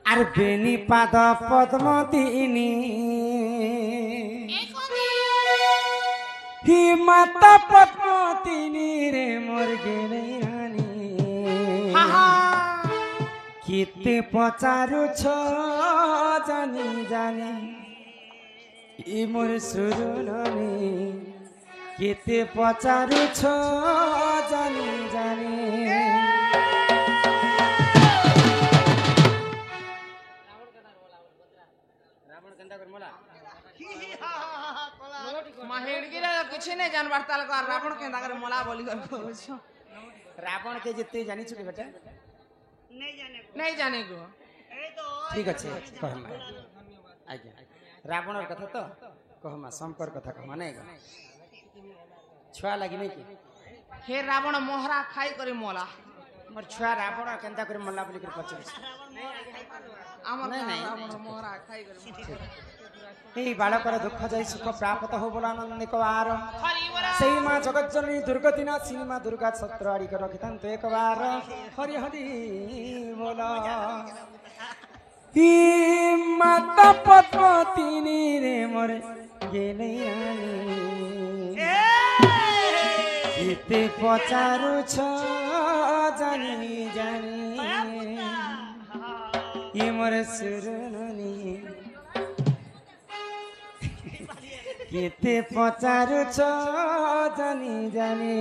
আর বেনি পাদ পদ্মতিনি হি মাতা পদ্মতিনি রে মোর গেলে রানী কেতে পচারুছ জানি জানি ই মোর সুরুনি কেতে পচারুছ জানি জানি କିଛି ନାଇଁ ଜାଣବାର ତାହେଲେ ରାବଣ କେନ୍ତା କରି ମଲା ବୋଲି କହୁଛ রাবণ কে যেতে জানিছ কি বেটা ନାଇଁ ଜାନେ গো ঠিক আছে কহমা আজ্ঞা রাবণর কথা তো কহমা সম্পর্ক কথা কহমা নাই গো ছুয়া লাগি নাই কি হে রাবଣ মহରା ଖାଇ କରି ମଲା মোর ছুয়া রাবণ কেনতা করে মল্লা বলি করে পচারিস আমার ନାଇଁ, ନାଇଁ। ରାବଣ ମହରା ଖାଇ କରି এই বালকর দুঃখ যাই সুখ প্রাপ্ত হো বলে আনন্দ একবার সেই মা জগজ্জননী দুর্গতি না সেই মা দুর্গা ছত্র আড়িক রখিতান্ত একবার হরি হরি বল হি মাতা পদ্মতিনি রে মোরে গেলে কেতে পচারুছ জানি জানি ই মোরে সুরনি কেতে পচারুছ জানি জানি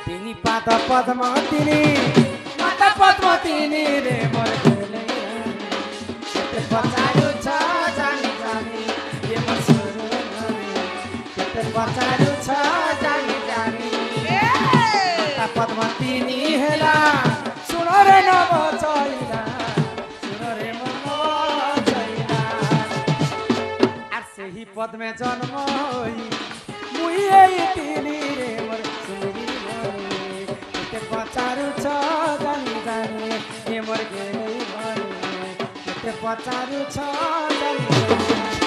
তিনি পাদ পদ্মতিনি মাতা পদ্মতিনি রে মোর গেলে কেতে পচারুছ জানি জানি এ মোর সুরনি কেতে পচারুছ জানি জানি মাতা পদ্মতিনি হেলা শুণ রে নব চইলা শুণ রে মন চইলা আর সেই পদ্মে জন্ম হই মুই এই তিনি রে মোর সুন্দরী মনি কেতে পচারুছ জানি জানি এ মোর গেলে মনি কেতে পচারুছ জানি জানি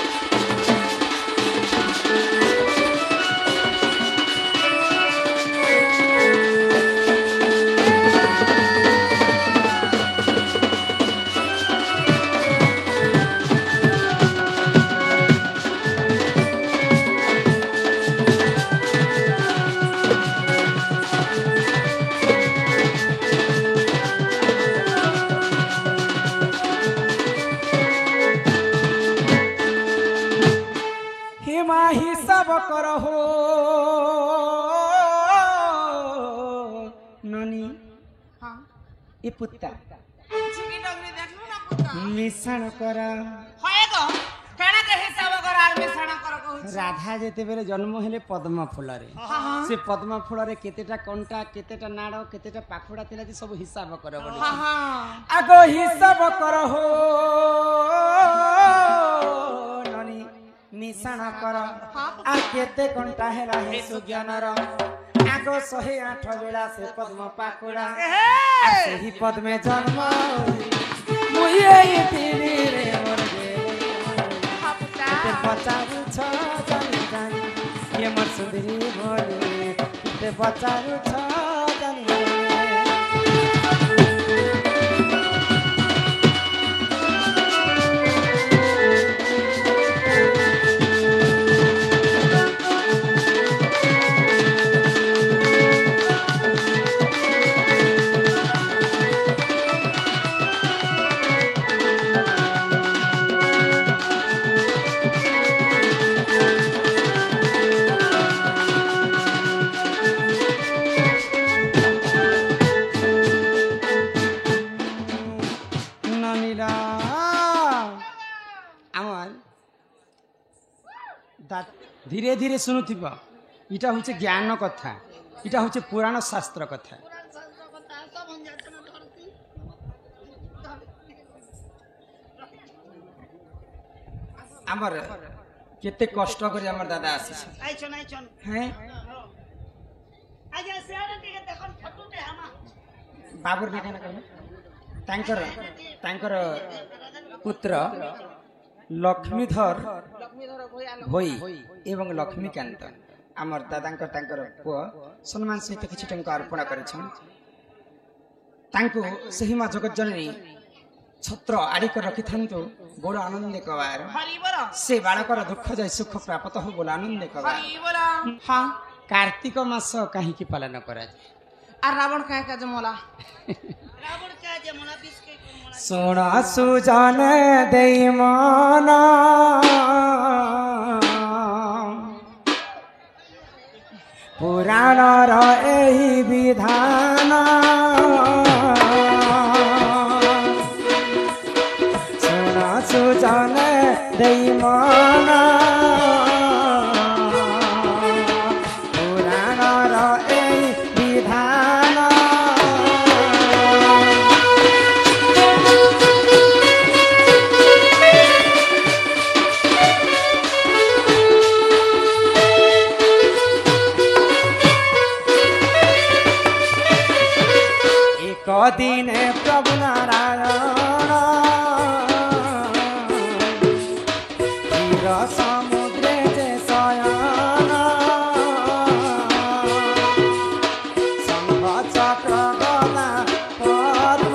হিমা হিসাব করহো ননি হ্যাঁ এ পুত্তা ঝিকি ডগরি দেখলু না পুতা মিশাণ করা হয় গো কেনা কে হিসাব কর আর মিশাণ কর কହୁছ রাধা যেতেবেলে জন্ম হেলে পদ্ম ফুলরে সে পদ্ম ফুলরে কেতেটা কଣ୍ଟା কেতেটা নাড় কেতেটা পাখুড়া ଥିଲା যে ସବୁ হিসাব কর বলি হ্যাঁ হ্যাঁ আগ হিসাব কর হো ননি মিশাণ কর আ কেতে কଣ୍ଟା হেলা হে সুজ্ঞানর আগ 108 বেলা সে পদ্ম পাখুড়া আর সেই পদ্মে জন্ম মুই এই তিনি রে মোর কেতে পচারুছ জানি জানি এ মোর সুন্দরী বলি কেতে পচারুছ জানি জানি ননীরা আমার ধীরে ধীরে শুনুথিব এটা হচ্ছে জ্ঞান কথা এটা হচ্ছে পুরাণ শাস্ত্র কথা আমার কেতে কষ্ট করে আমার দাদা আসিছে হ্যাঁ বাবুর না কেন কহ ତାଙ୍କର ପୁତ୍ର ଲକ୍ଷ୍ମୀଧର ଭୋଇ ଏବଂ ଲକ୍ଷ୍ମୀକାନ୍ତ ଆମର ଦାଦାଙ୍କ ତାଙ୍କର ପୁଅ ସମ୍ମାନ ସହିତ କିଛି ଟଙ୍କା ଅର୍ପଣ କରିଛନ୍ତି ତାଙ୍କୁ ସେହି ମା ଜଗଜ୍ଜନନୀ ଛତ୍ର ଆଡ଼ିକ ରଖିଥାନ୍ତୁ ବଡ଼ ଆନନ୍ଦ କବାର हरि बोल ସେ ବାଳକର ଦୁଃଖ ଯାଇ ସୁଖ ପ୍ରାପ୍ତ ହଉ ବୋଲ ଆନନ୍ଦ କବାର हरि बोल ହଁ କାର୍ତ୍ତିକ ମାସ କାହିଁକି ପାଳନ କରାଯାଏ আর রাবণ কাহে কাজে মোলা ଶୁଣ ସୁଜନ ଦେଇ ମନ ପୁରାଣର ଏହି ବିଧାନ ଶୁଣ ସୁଜନ ଦେଇ ମନ ପୁରାଣର ଏହି ବିଧାନ দিনে প্রভু নারায়ণ ক্ষীর সমুদ্রে যে শয়ন শঙ্খ চক্র গদা পদ্ম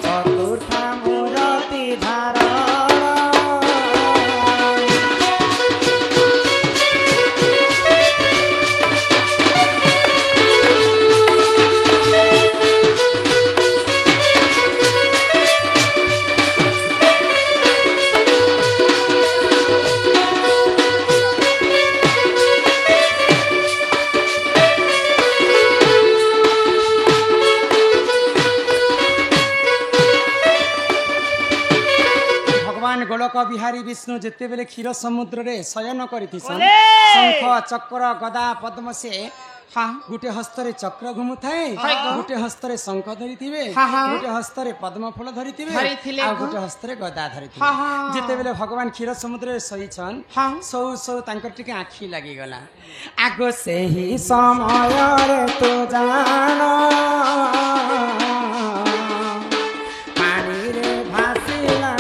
চতুর্থা মূরতি ধারণ ଗୋଲକ ବିହାରୀ ବିଷ୍ଣୁ ଯେତେବେଳେ କ୍ଷୀର ସମୁଦ୍ରରେ ଶୟନ କରିଥିସନ୍ ଶଙ୍ଖ ଚକ୍ର ଗଦା ପଦ୍ମ ସେ ଗୋଟେ ହସ୍ତରେ ଚକ୍ର ଘୁମୁଥାଏ ଗୋଟେ ହସ୍ତରେ ଶଙ୍ଖ ଧରିଥିବେ ଗୋଟେ ହସ୍ତରେ ପଦ୍ମ ଫଳ ଧରିଥିବେ ଆଉ ଗୋଟେ ହସ୍ତରେ ଗଦା ଧରିଥିବେ ଯେତେବେଳେ ଭଗବାନ କ୍ଷୀର ସମୁଦ୍ରରେ ଶୋଇଛନ୍ ସଉ ସଉ ତାଙ୍କର ଟିକେ ଆଖି ଲାଗିଗଲା ଆଗ ସେହି ସମୟରେ ତୁ ଜାଣ ପାଣିରେ ଭାସିଲା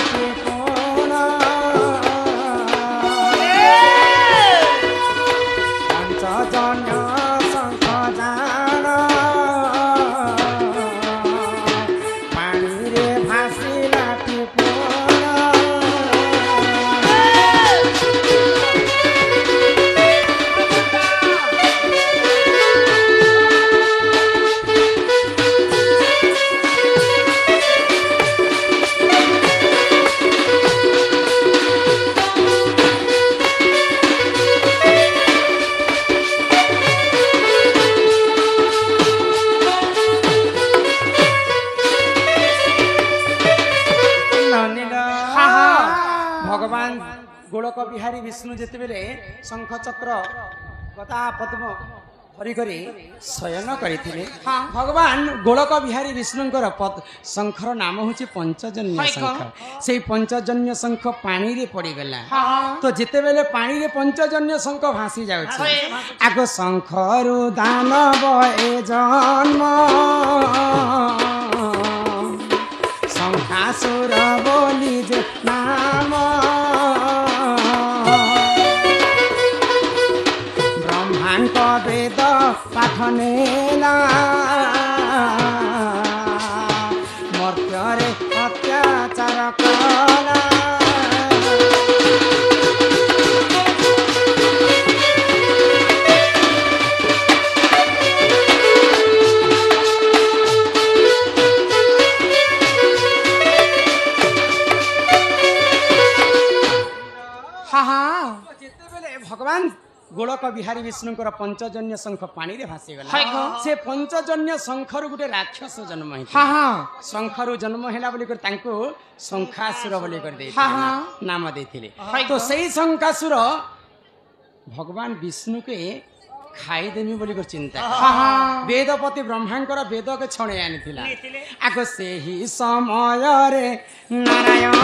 ଗୋଲକ ବିହାରୀ ବିଷ୍ଣୁ ଯେତେବେଳେ ଶଙ୍ଖ ଚକ୍ର ଗଦା ପଦ୍ମ ଧରିକରି ଶୟନ କରିଥିଲେ ଭଗବାନ ଗୋଲକ ବିହାରୀ ବିଷ୍ଣୁଙ୍କର ଶଙ୍ଖର ନାମ ହେଉଛି ପଞ୍ଚଜନ୍ୟ ଶଙ୍ଖ ସେଇ ପଞ୍ଚଜନ୍ୟ ଶଙ୍ଖ ପାଣିରେ ପଡ଼ିଗଲା ତ ଯେତେବେଳେ ପାଣିରେ ପଞ୍ଚଜନ୍ୟ ଶଙ୍ଖ ଭାସି ଯାଉଛି ଆଗ ଶଙ୍ଖରୁ ଦାନବ ଏ ଜନ୍ମ ଶଙ୍ଖାସୁର ବୋଲି ଯେ ନାମ ବ୍ରହ୍ମାଙ୍କ ବେଦ ପାଠ ନେଲା ମର୍ତ୍ତ୍ୟରେ ଅତ୍ୟାଚାର କଲା ভগবান গোলক বিহারী বিষ্ণুঙ্কর পঞ্চজন্য শঙ্খ পানিরে ভাসিগলা সে পঞ্চজন্য শঙ্খরু গোটে রাক্ষস জন্ম হইছিল শঙ্খরু জন্ম হেলা বলি করে তাঙ্কু শঙ্খাসুর বলি করে ଦେଇଥିଲେ নাম ଦେଇଥିଲେ তো সেই শঙ্খাসুর ভগবান বিষ্ণুকে খাইদেমি বলি করে চিন্তা বেদপতি ব্রহ্মাঙ্কর বেদকে ছড়াই আনিଥିଲା আগ ସେହି ସମୟରେ ନାରାୟଣ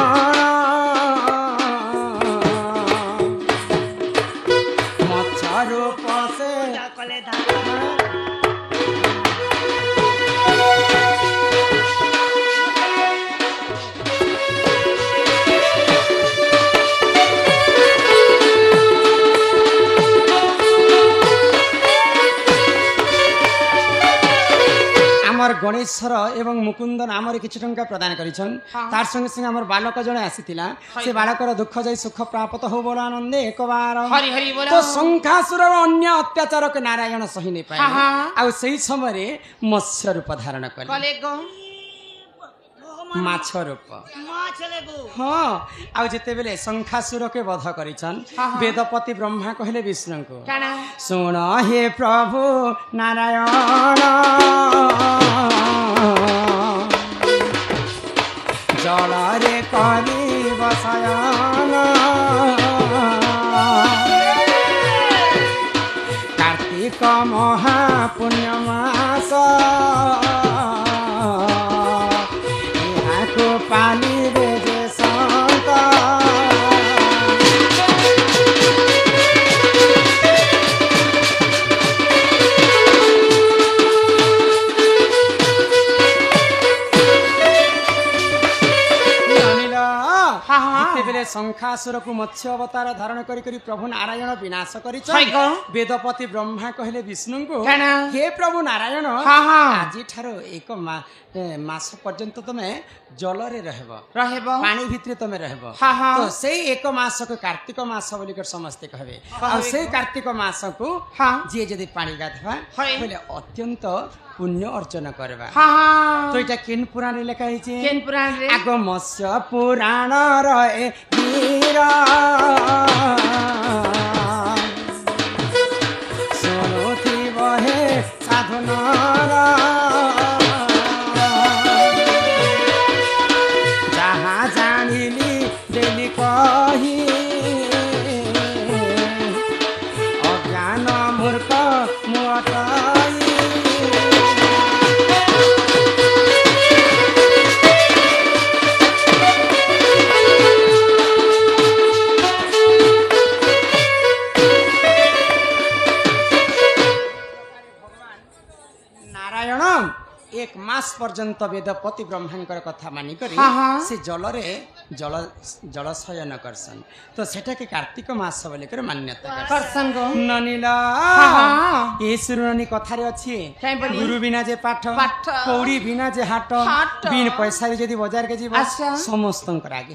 रूप से আমার গণেশ্বর এবং মুকুন্দ নামরে কিছু টঙ্কা প্রদান করেছেন তার সঙ্গে সঙ্গে আমার বালক জনে আসিছিলা সে বালকর দুঃখ যাই সুখ প্রাপ্ত হো বল আনন্দে একবার হরি হরি বল তো শঙ্খাসুরর অন্য অত্যাচারক নারায়ণ সহি নাই পাইলে আর সেই সময়ে মৎস্য রূপ ধারণ কলে কলে গো মাছ রূপ হ্যাঁ আর যেতেবেলে শঙ্খাসুরকে বধ করেছেন বেদপতি ব্রহ্মা কহিলে বিষ্ণুকে কানা শুণ হে প্রভু নারায়ণ জলরে করিব শয়ন কার্তিক মহাপুণ্য মাস ইহাকু পালিবে যে সন্ত যেতেবেলে শঙ্খাসুরকু মৎস্য অবতার ধারণ করি করি প্রভু নারায়ণ বিনাশ করিছেন বেদপতি ব্রহ্মা কহিলে বিষ্ণুଙ୍କୁ হে প্রভু নারায়ণ আজি ঠারু এক মাস পর্যন্ত তুমি জলরে রহব পানি ভিতরে তুমি রহব তো সেই এক মাসকু কার্তিক মাস বলি সমস্তে কহবে আর সেই কার্তিক মাসকু যে যদি পানি গাধবা বলে অত্যন্ত পুণ্য অর্জন করবা তো এটা কেন পুরাণে লেখা হয়েছে আগ মৎস্য পুরাণ রয়ে শুনুথিব হে সাধুনর যাহা জানিলি দেলি কহি অজ্ঞান মূর্খ মুটাই নারায়ণ এক মাস পর্যন্ত বেদপতি ব্রহ্মাঙ্কর কথা মানি করি সে জলরে জলশয়ন করছেন তো সেটাকে কার্তিক মাস বলি করে মান্যতা করছেন ননিলা এই শুরুনি কথারে আছে গুরু বিনা যে পাঠ কৌড়ি বিনা যে হাট বিন পয়সা যদি বজারকে যাব সমস্তঙ্কর আগে